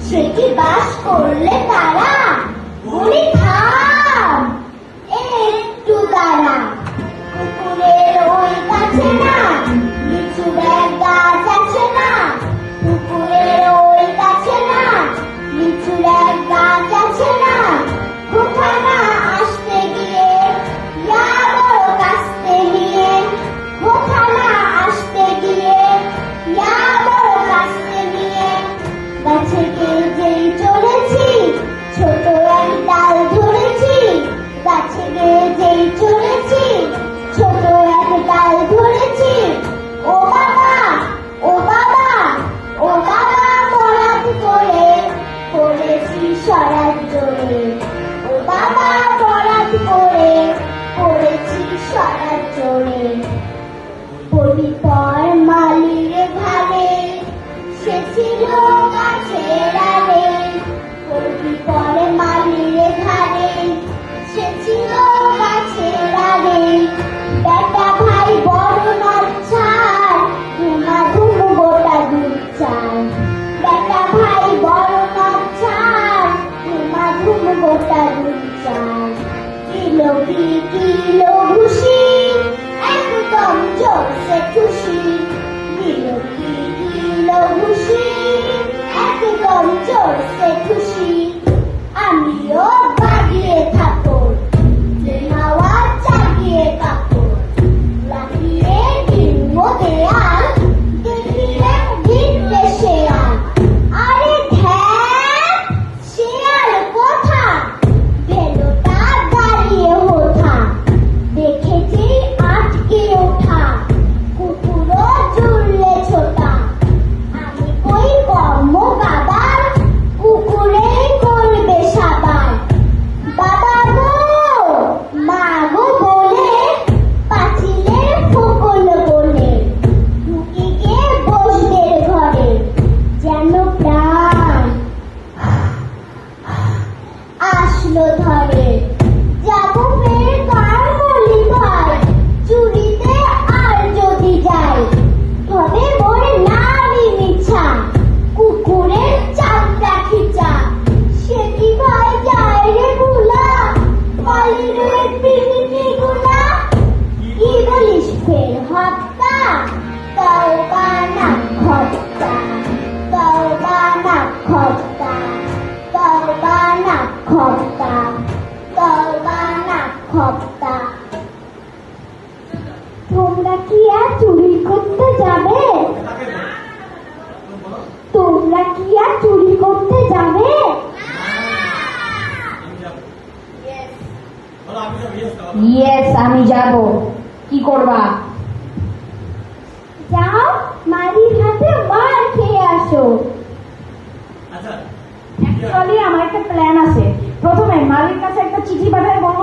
সে কি বাস করলে তারা? বলি থাম, একটু দাঁড়া। পুকুরের ওই কাছে না লিচুর এক গাছ আছে না? পুকুরের ওই কাছে না লিচুর এক গাছ আছে না? কোথায় না আসতে গিয়ে ইয়া বড় কাস্তে নিয়ে, কোথায় না আসতে গিয়ে ইয়া বড় কাস্তে নিয়ে। গাছে যেই চলেছি ছোট এক ডাল ধরেছি, গাছে যেই চলেছি ছোট এক ডাল ধরেছি। ও বাবা, ও বাবা, ও বাবা মরাত করে পড়েছি সরাত জোরে। ও বাবা মরাত করে পড়েছি সরাত জোরে। পড়ি পর মালির ঘাড়ে সে ছিল গাছের আড়ে। পড়ি পর মালির ঘাড়ে সে ছিল গাছের আড়ে। বেটা ভাই বড় নচ্ছার ধুমাধুম গোটা দুধ চায়। বেটা ভাই বড় নচ্ছার ধুমাধুম গোটা দুধ চায়। কিলো কিলো ঘুষি একদম জোরসে খুশি। কিলো কিলো ঘুষি একদম জোরসে খুশি। আমিও বাগিয়ে থাপড়, হাওয়া চাগিয়ে কাপড়। লাগিয়ে ডিম্ব দেয়াল, দেখলে ঘিরতে শেয়াল। আরে ধ্যান, শেয়াল কোথা? ভেলোটা দাঁড়িয়ে ওঠা, দেখেছি আটকে ওঠা। কুকুরও জুড়লে ছোটা। আমি কই কর্ম বাবার, কুকুরে করবে সাবার। বাবা গো, মা গো বলে পাঁচিলের ফোকল বলে ঢুকে গিয়ে বসবে ঘরে। যেন প্রাণ আসলো ধরে। যাবো ফের কার বলি ভাই, চুরিতে আর যদি যাই। তবে মোর নারী মিছা, কুকুরের চামড়া খিচা। সে কি ভাই যায় রে ভুলা, পালিরে পিপিটি গুলা। কি বলিস ফের হত্যা? তওবা না হত্যা, তওবা না হত্যা, তওবা না হত্যা, তওবা না হত্যা। তোমরা কি আর চুরি করতে যাবে? তোমরা কি আর চুরি করতে যাবে? ইয়েস, আমি যাব। কি করবা? যাও, মালির হাতে মার খেয়ে আসো। অ্যাকচুয়ালি আমার একটা প্ল্যান আছে। প্রথমে মালির কাছে একটা চিঠি পাঠায় বলবো